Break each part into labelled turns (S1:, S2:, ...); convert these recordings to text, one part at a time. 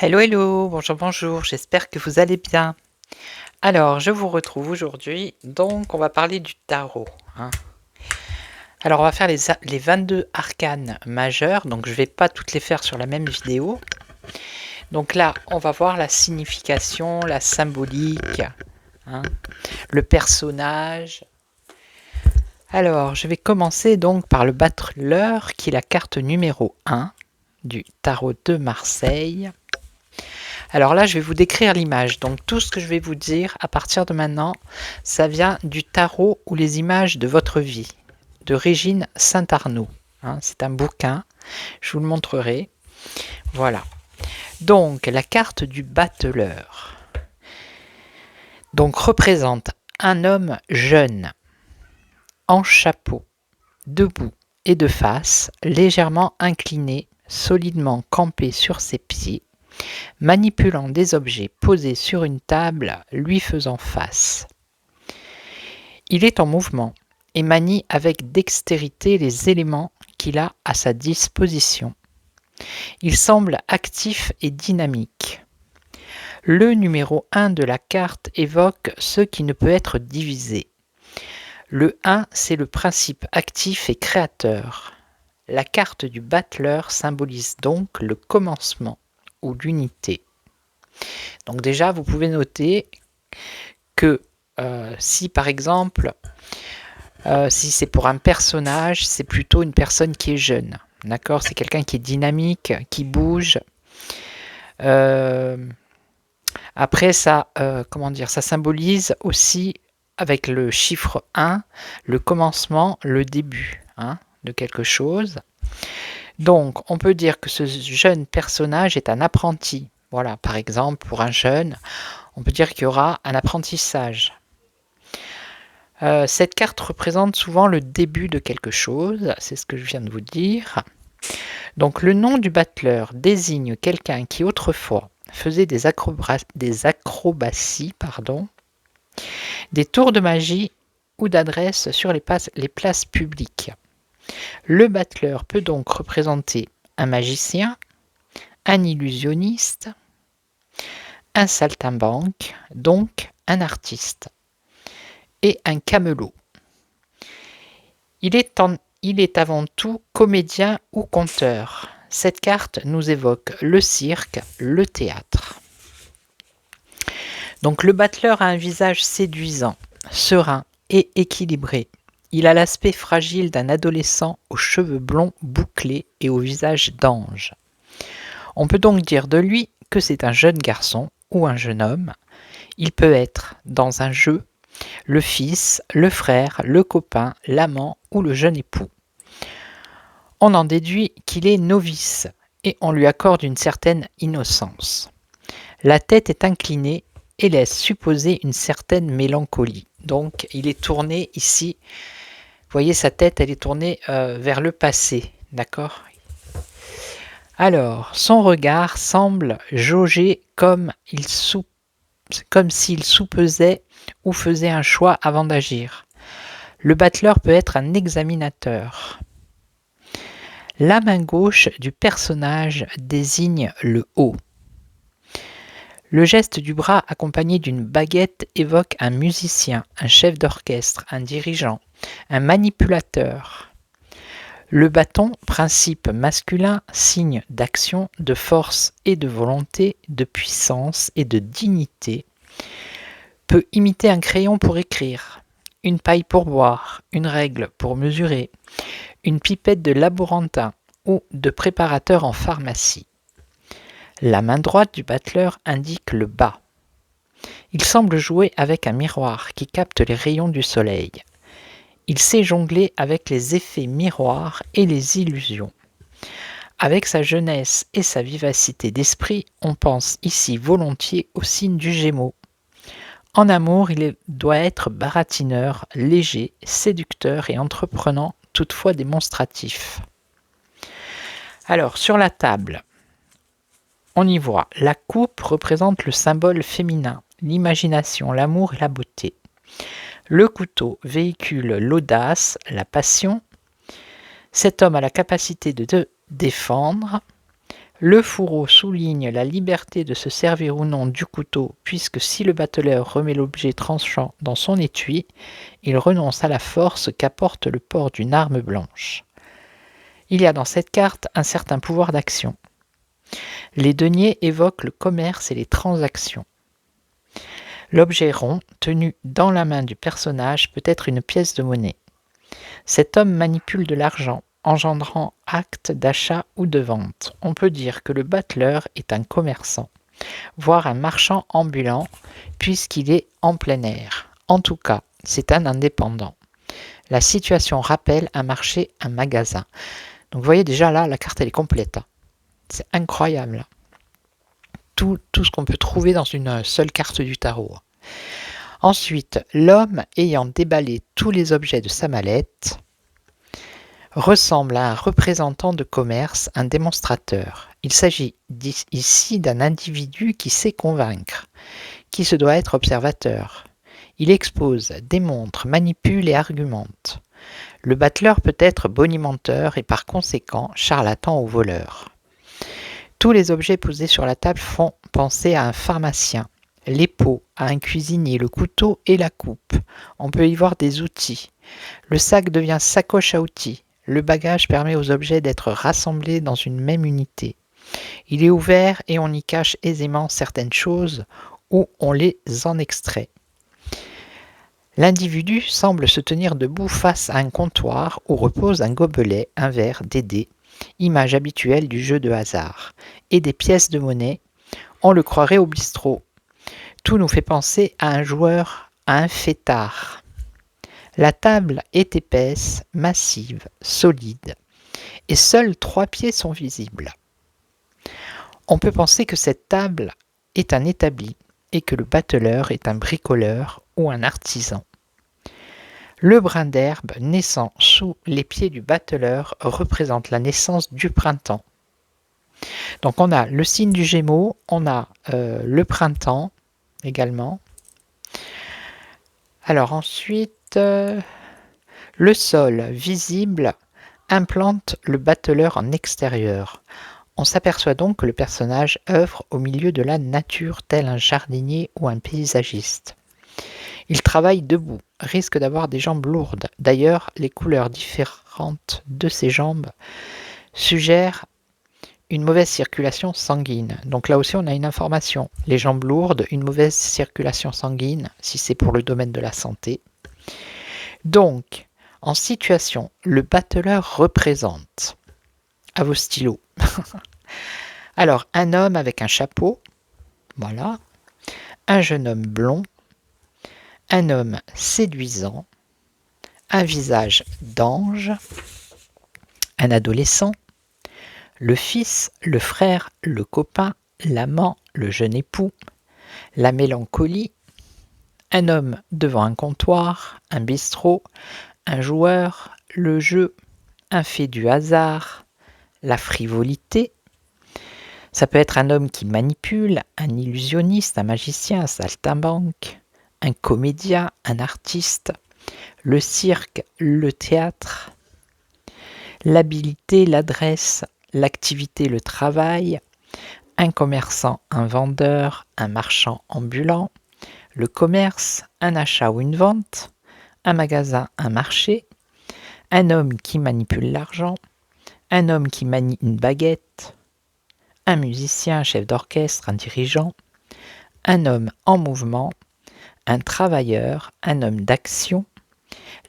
S1: Hello, hello, bonjour, bonjour, j'espère que vous allez bien. Alors, je vous retrouve aujourd'hui, donc on va parler du tarot, hein. Alors, on va faire les 22 arcanes majeures, donc je ne vais pas toutes les faire sur la même vidéo. Donc là, on va voir la signification, la symbolique, hein, le personnage. Alors, je vais commencer donc par le battleur, qui est la carte numéro 1 du tarot de Marseille. Alors là, je vais vous décrire l'image. Donc tout ce que je vais vous dire à partir de maintenant, ça vient du tarot ou les images de votre vie, de Régine Saint-Arnaud. Hein, c'est un bouquin, je vous le montrerai. Voilà. Donc la carte du battleur. Donc représente un homme jeune, en chapeau, debout et de face, légèrement incliné, solidement campé sur ses pieds, manipulant des objets posés sur une table lui faisant face. Il est en mouvement et manie avec dextérité les éléments qu'il a à sa disposition. Il semble actif et dynamique. Le numéro 1 de la carte évoque ce qui ne peut être divisé. Le 1, c'est le principe actif et créateur. La carte du battleur symbolise donc le commencement ou l'unité. Donc déjà, vous pouvez noter que si par exemple, si c'est pour un personnage, c'est plutôt une personne qui est jeune. D'accord? C'est quelqu'un qui est dynamique, qui bouge. Après, ça, ça symbolise aussi, avec le chiffre 1, le commencement, le début, hein, de quelque chose. Donc, on peut dire que ce jeune personnage est un apprenti. Voilà, par exemple, pour un jeune, on peut dire qu'il y aura un apprentissage. Cette carte représente souvent le début de quelque chose, c'est ce que je viens de vous dire. Donc le nom du battleur désigne quelqu'un qui autrefois faisait des acrobaties, des tours de magie ou d'adresse sur les places publiques. Le battleur peut donc représenter un magicien, un illusionniste, un saltimbanque, donc un artiste, et un camelot. Il est avant tout comédien ou conteur. Cette carte nous évoque le cirque, le théâtre. Donc le battleur a un visage séduisant, serein et équilibré. Il a l'aspect fragile d'un adolescent aux cheveux blonds bouclés et au visage d'ange. On peut donc dire de lui que c'est un jeune garçon ou un jeune homme. Il peut être, dans un jeu, le fils, le frère, le copain, l'amant ou le jeune époux. On en déduit qu'il est novice et on lui accorde une certaine innocence. La tête est inclinée et laisse supposer une certaine mélancolie. Donc il est tourné ici, vous voyez sa tête, elle est tournée vers le passé, d'accord? Alors, son regard semble jauger comme s'il soupesait ou faisait un choix avant d'agir. Le battleur peut être un examinateur. La main gauche du personnage désigne le haut. Le geste du bras accompagné d'une baguette évoque un musicien, un chef d'orchestre, un dirigeant, un manipulateur. Le bâton, principe masculin, signe d'action, de force et de volonté, de puissance et de dignité, peut imiter un crayon pour écrire, une paille pour boire, une règle pour mesurer, une pipette de laborantin ou de préparateur en pharmacie. La main droite du battleur indique le bas. Il semble jouer avec un miroir qui capte les rayons du soleil. Il sait jongler avec les effets miroirs et les illusions. Avec sa jeunesse et sa vivacité d'esprit, on pense ici volontiers au signe du Gémeaux. En amour, doit être baratineur, léger, séducteur et entreprenant, toutefois démonstratif. Alors, sur la table, on y voit la coupe représente le symbole féminin, l'imagination, l'amour et la beauté. Le couteau véhicule l'audace, la passion. Cet homme a la capacité de défendre. Le fourreau souligne la liberté de se servir ou non du couteau, puisque si le battleur remet l'objet tranchant dans son étui, il renonce à la force qu'apporte le port d'une arme blanche. Il y a dans cette carte un certain pouvoir d'action. Les deniers évoquent le commerce et les transactions. L'objet rond, tenu dans la main du personnage, peut être une pièce de monnaie. Cet homme manipule de l'argent, engendrant acte d'achat ou de vente. On peut dire que le battleur est un commerçant, voire un marchand ambulant, puisqu'il est en plein air. En tout cas, c'est un indépendant. La situation rappelle un marché, un magasin. Donc vous voyez déjà là, la carte elle est complète. C'est incroyable. Tout ce qu'on peut trouver dans une seule carte du tarot. Ensuite, l'homme ayant déballé tous les objets de sa mallette ressemble à un représentant de commerce, un démonstrateur. Il s'agit ici d'un individu qui sait convaincre, qui se doit être observateur. Il expose, démontre, manipule et argumente. Le battleur peut être bonimenteur et par conséquent charlatan ou voleur. Tous les objets posés sur la table font penser à un pharmacien, les pots à un cuisinier, le couteau et la coupe. On peut y voir des outils. Le sac devient sacoche à outils. Le bagage permet aux objets d'être rassemblés dans une même unité. Il est ouvert et on y cache aisément certaines choses ou on les en extrait. L'individu semble se tenir debout face à un comptoir où repose un gobelet, un verre, des dés, image habituelle du jeu de hasard, et des pièces de monnaie. On le croirait au bistrot. Tout nous fait penser à un joueur, à un fêtard. La table est épaisse, massive, solide, et seuls 3 pieds sont visibles. On peut penser que cette table est un établi et que le battleur est un bricoleur ou un artisan. Le brin d'herbe naissant sous les pieds du battleur représente la naissance du printemps. Donc on a le signe du Gémeaux, on a le printemps également. Alors ensuite, le sol visible implante le battleur en extérieur. On s'aperçoit donc que le personnage œuvre au milieu de la nature tel un jardinier ou un paysagiste. Il travaille debout, risque d'avoir des jambes lourdes. D'ailleurs, les couleurs différentes de ses jambes suggèrent une mauvaise circulation sanguine. Donc là aussi, on a une information. Les jambes lourdes, une mauvaise circulation sanguine, si c'est pour le domaine de la santé. Donc, en situation, le battleur représente, à vos stylos, alors un homme avec un chapeau, voilà, un jeune homme blond, un homme séduisant, un visage d'ange, un adolescent, le fils, le frère, le copain, l'amant, le jeune époux, la mélancolie, un homme devant un comptoir, un bistrot, un joueur, le jeu, un fait du hasard, la frivolité. Ça peut être un homme qui manipule, un illusionniste, un magicien, un saltimbanque, un comédien, un artiste, le cirque, le théâtre, l'habileté, l'adresse, l'activité, le travail, un commerçant, un vendeur, un marchand ambulant, le commerce, un achat ou une vente, un magasin, un marché, un homme qui manipule l'argent, un homme qui manie une baguette, un musicien, un chef d'orchestre, un dirigeant, un homme en mouvement, un travailleur, un homme d'action,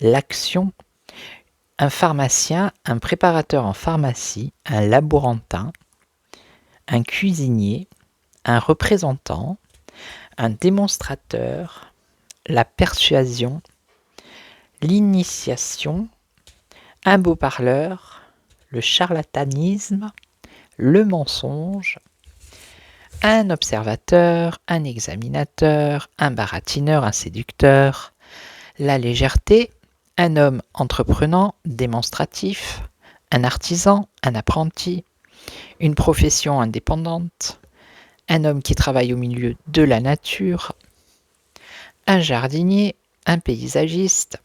S1: l'action, un pharmacien, un préparateur en pharmacie, un laborantin, un cuisinier, un représentant, un démonstrateur, la persuasion, l'initiation, un beau parleur, le charlatanisme, le mensonge, un observateur, un examinateur, un baratineur, un séducteur, la légèreté, un homme entreprenant, démonstratif, un artisan, un apprenti, une profession indépendante, un homme qui travaille au milieu de la nature, un jardinier, un paysagiste,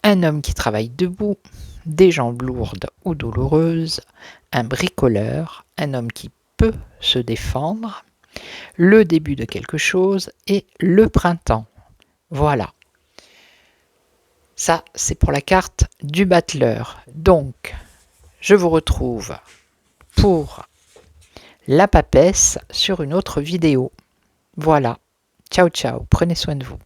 S1: un homme qui travaille debout, des jambes lourdes ou douloureuses, un bricoleur, un homme qui peut se défendre, le début de quelque chose et le printemps. Voilà. Ça, c'est pour la carte du battleur. Donc, je vous retrouve pour la papesse sur une autre vidéo. Voilà. Ciao ciao, prenez soin de vous.